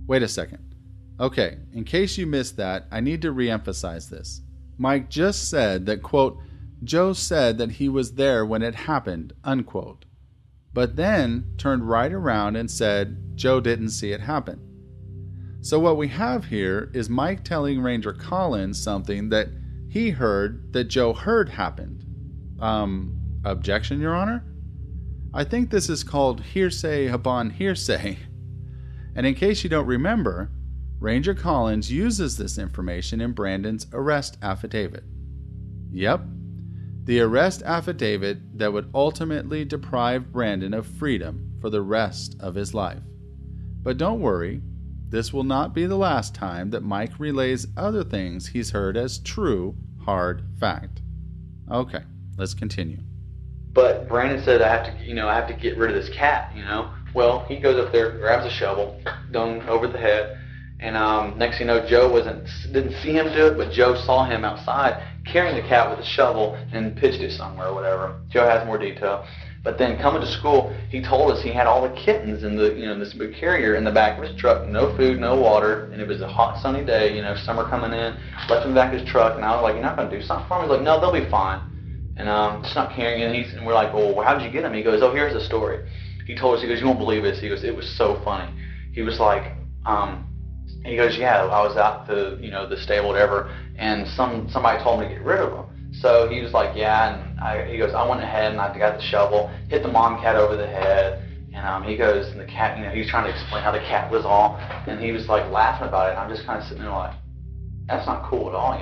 Wait a second. Okay, in case you missed that, I need to reemphasize this. Mike just said that, quote, Joe said that he was there when it happened, unquote. But then turned right around and said Joe didn't see it happen. So what we have here is Mike telling Ranger Collins something that he heard that Joe heard happened. Objection, Your Honor? I think this is called hearsay upon hearsay. And in case you don't remember, Ranger Collins uses this information in Brandon's arrest affidavit. Yep, the arrest affidavit that would ultimately deprive Brandon of freedom for the rest of his life. But don't worry, this will not be the last time that Mike relays other things he's heard as true, hard fact. Okay, let's continue. But Brandon said, I have to get rid of this cat, Well, he goes up there, grabs a shovel, done over the head, and next thing you know, Joe didn't see him do it, but Joe saw him outside carrying the cat with a shovel and pitched it somewhere or whatever. Joe has more detail. But then coming to school, he told us he had all the kittens in this big carrier in the back of his truck, no food, no water, and it was a hot sunny day, summer coming in, left in the back of his truck, and I was like, you're not going to do something for him? He's like, no, they'll be fine. And just not carrying it, and we're like, well, how did you get him? He goes, oh, here's the story. He told us, he goes, you won't believe this. He goes, it was so funny. He was like, he goes, yeah, I was out the stable, whatever, and somebody told me to get rid of him. So he was like, yeah, and he goes, I went ahead and I got the shovel, hit the mom cat over the head, and he goes, and the cat, he's trying to explain how the cat was all, and he was like laughing about it, and I'm just kind of sitting there like, that's not cool at all,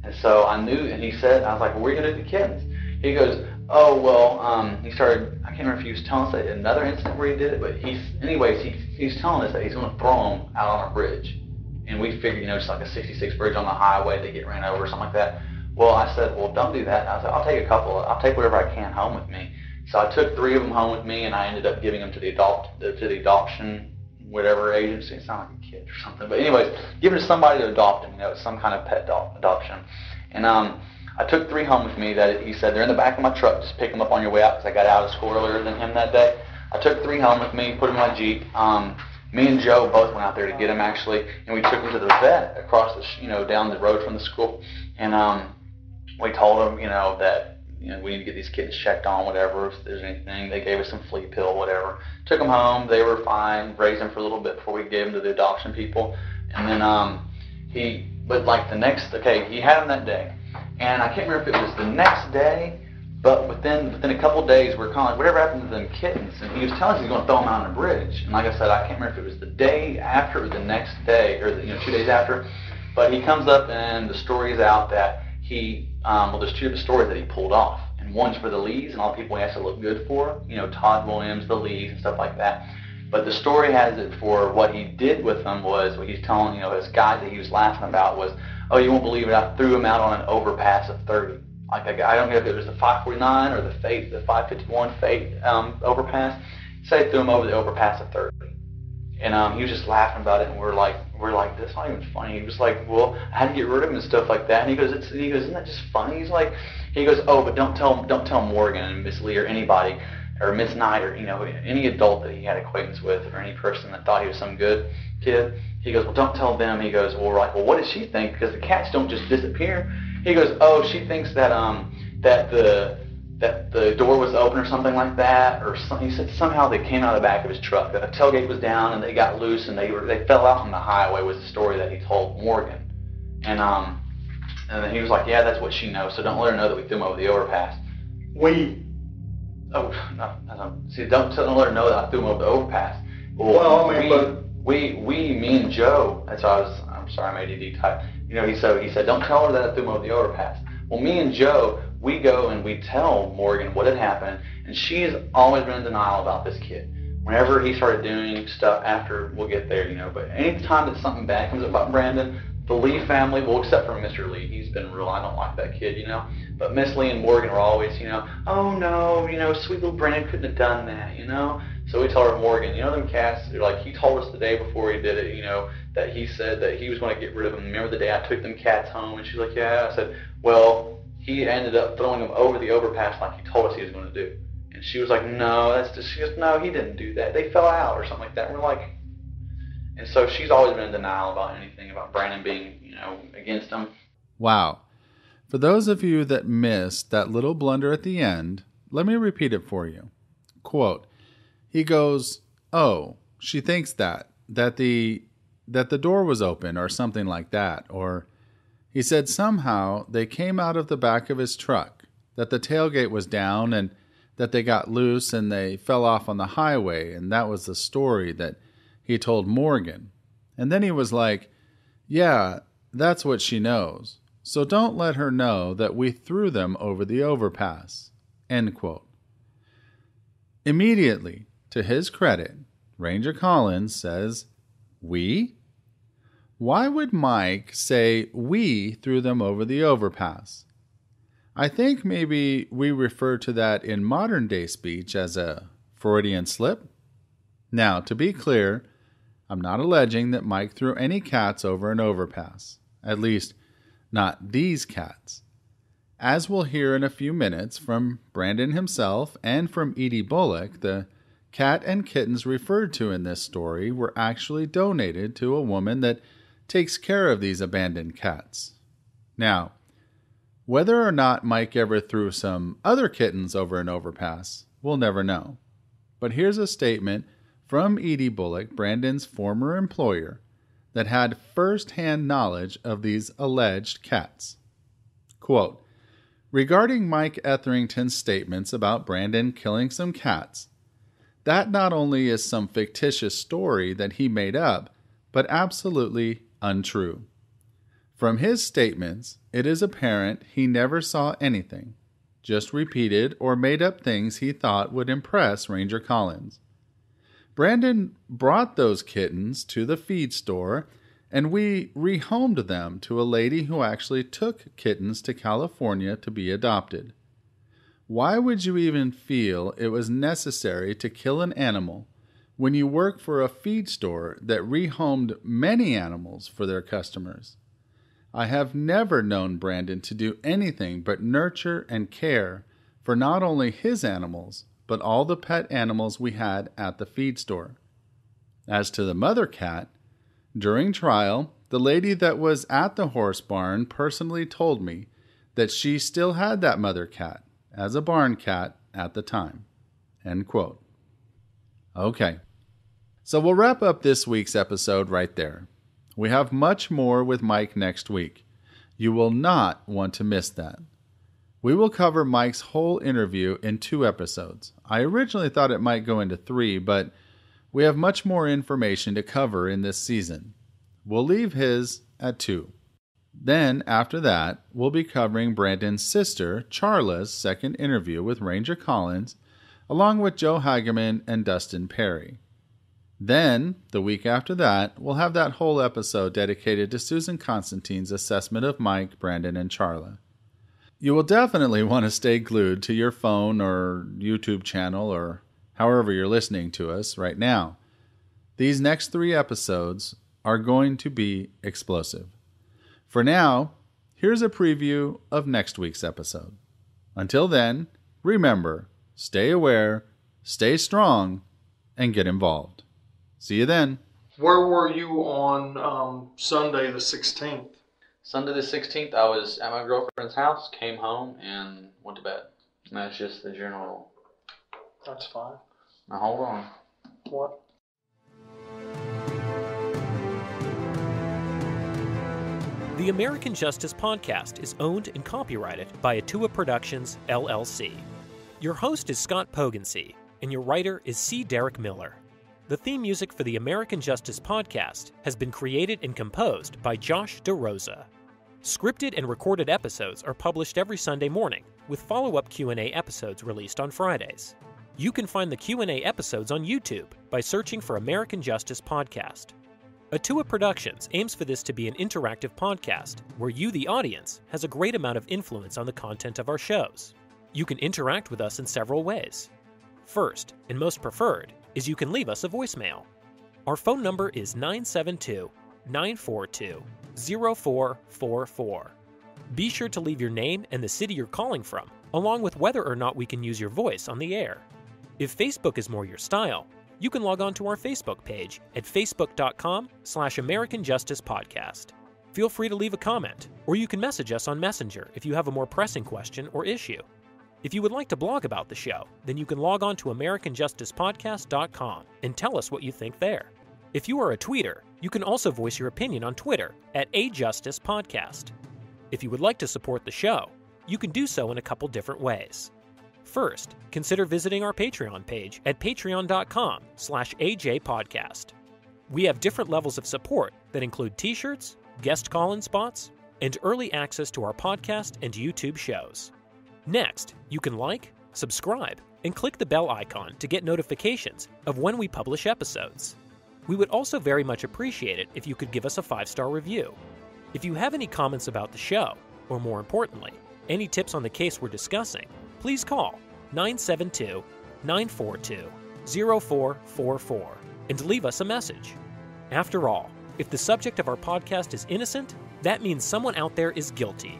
And so I knew, and he said, I was like, well, what are you going to do with the kittens? He goes, oh, well, he started, I can't remember if he was telling us another incident where he did it, but he's telling us that he's going to throw them out on a bridge. And we figured, it's like a 66 bridge on the highway, they get ran over or something like that. Well, I said, well, don't do that. I said, I'll take whatever I can home with me. So I took 3 of them home with me, and I ended up giving them to the adoption, whatever agency. It sounds like a kid or something. But anyways, giving to somebody to adopt them, it's some kind of pet adoption. And I took 3 home with me that he said, they're in the back of my truck. Just pick them up on your way out because I got out of school earlier than him that day. I took 3 home with me, put them in my Jeep. Me and Joe both went out there to get them, actually, and we took them to the vet across the, down the road from the school. And we told them, that, we need to get these kittens checked on, whatever, if there's anything. They gave us some flea pill, whatever. Took them home. They were fine. Raised them for a little bit before we gave them to the adoption people. And then he had them that day. And I can't remember if it was the next day, but within a couple of days, we're kind of like, whatever happened to them kittens? And he was telling us he was going to throw them out on a bridge. And like I said, I can't remember if it was the day after or the next day, or 2 days after. But he comes up and the story is out that there's 2 different stories that he pulled off. And one's for the Lees and all the people he has to look good for, Todd Williams, the Lees, and stuff like that. But the story has it for what he did with them was, what he's telling, his guy that he was laughing about was, oh, you won't believe it, I threw him out on an overpass of 30. Like, I don't know if it was the 549 or the 551 Fate overpass. Say threw him over the overpass of 30. And he was just laughing about it, and we're like, that's not even funny. He was like, well, I had to get rid of him and stuff like that. And he goes, isn't that just funny? He goes, oh, but don't tell Morgan and Miss Lee or anybody, or Miss Knight, or any adult that he had acquaintance with, or any person that thought he was some good kid. He goes, well, don't tell them. He goes, well, we're like, well, what does she think? Because the cats don't just disappear. He goes, oh, she thinks that that the door was open or something like that, or something. He said somehow they came out of the back of his truck, that the tailgate was down and they got loose and they fell out on the highway, was the story that he told Morgan. And then he was like, yeah, that's what she knows, so don't let her know that we threw him over the overpass. Don't let her know that I threw him over the overpass. Me and Joe, that's why I'm sorry, I'm ADD type. He said, don't tell her that I threw him over the overpass. Well, me and Joe, we go and we tell Morgan what had happened, and she's always been in denial about this kid. Whenever he started doing stuff after, we'll get there, but any time that something bad comes up about Brandon, the Lee family, well, except for Mr. Lee, he's been real, I don't like that kid, but Miss Lee and Morgan are always, oh no, sweet little Brandon couldn't have done that, So we told her, Morgan, them cats, they're like, he told us the day before he did it, that he said that he was going to get rid of them. Remember the day I took them cats home? And she's like, yeah. I said, well, he ended up throwing them over the overpass like he told us he was going to do. And she was like, no, that's just, she goes, no, he didn't do that. They fell out or something like that. And we're like, and so she's always been in denial about anything about Brandon being, against him. Wow. For those of you that missed that little blunder at the end, let me repeat it for you. Quote, he goes, oh, she thinks that the door was open or something like that. Or he said somehow they came out of the back of his truck, that the tailgate was down and that they got loose and they fell off on the highway. And that was the story that he told Morgan. And then he was like, yeah, that's what she knows. So don't let her know that we threw them over the overpass. End quote. Immediately, to his credit, Ranger Collins says, we? Why would Mike say we threw them over the overpass? I think maybe we refer to that in modern day speech as a Freudian slip. Now, to be clear, I'm not alleging that Mike threw any cats over an overpass. At least, not these cats. As we'll hear in a few minutes from Brandon himself and from Edie Bullock, the cat and kittens referred to in this story were actually donated to a woman that takes care of these abandoned cats. Now, whether or not Mike ever threw some other kittens over an overpass, we'll never know. But here's a statement from Edie Bullock, Brandon's former employer, that had first-hand knowledge of these alleged cats. Quote, regarding Mike Etherington's statements about Brandon killing some cats, that not only is some fictitious story that he made up, but absolutely untrue. From his statements, it is apparent he never saw anything, just repeated or made up things he thought would impress Ranger Collins. Brandon brought those kittens to the feed store, and we rehomed them to a lady who actually took kittens to California to be adopted. Why would you even feel it was necessary to kill an animal when you work for a feed store that rehomed many animals for their customers? I have never known Brandon to do anything but nurture and care for not only his animals, but all the pet animals we had at the feed store. As to the mother cat, during trial, the lady that was at the horse barn personally told me that she still had that mother cat as a barn cat at the time. End quote. Okay, so we'll wrap up this week's episode right there. We have much more with Mike next week. You will not want to miss that. We will cover Mike's whole interview in 2 episodes. I originally thought it might go into 3, but we have much more information to cover in this season. We'll leave his at 2. Then, after that, we'll be covering Brandon's sister, Charla's second interview with Ranger Collins, along with Joe Hageman and Dustin Perry. Then, the week after that, we'll have that whole episode dedicated to Susan Constantine's assessment of Mike, Brandon, and Charla. You will definitely want to stay glued to your phone or YouTube channel or however you're listening to us right now. These next 3 episodes are going to be explosive. For now, here's a preview of next week's episode. Until then, remember, stay aware, stay strong, and get involved. See you then. Where were you on Sunday the 16th? Sunday the 16th, I was at my girlfriend's house, came home, and went to bed. And that's just the general. That's fine. Now hold on. What? The American Justice Podcast is owned and copyrighted by Atua Productions, LLC. Your host is Scott Pogensee, and your writer is C. Derick Miller. The theme music for the American Justice Podcast has been created and composed by Josh DeRosa. Scripted and recorded episodes are published every Sunday morning, with follow-up Q&A episodes released on Fridays. You can find the Q&A episodes on YouTube by searching for American Justice Podcast. Atua Productions aims for this to be an interactive podcast where you, the audience, has a great amount of influence on the content of our shows. You can interact with us in several ways. First, and most preferred, is you can leave us a voicemail. Our phone number is 972-942-0444. Be sure to leave your name and the city you're calling from along with whether or not we can use your voice on the air. If Facebook is more your style, you can log on to our Facebook page at facebook.com/American Justice Podcast. Feel free to leave a comment, or you can message us on Messenger if you have a more pressing question or issue. If you would like to blog about the show, then you can log on to AmericanJusticePodcast.com and tell us what you think there. If you are a tweeter, you can also voice your opinion on Twitter at AJusticePodcast. If you would like to support the show, you can do so in a couple different ways. First, consider visiting our Patreon page at patreon.com/AJPodcast. We have different levels of support that include t-shirts, guest call-in spots, and early access to our podcast and YouTube shows. Next, you can like, subscribe, and click the bell icon to get notifications of when we publish episodes. We would also very much appreciate it if you could give us a 5-star review. If you have any comments about the show, or more importantly, any tips on the case we're discussing, please call 972-942-0444 and leave us a message. After all, if the subject of our podcast is innocent, that means someone out there is guilty.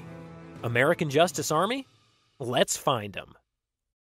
American Justice Army? Let's find them.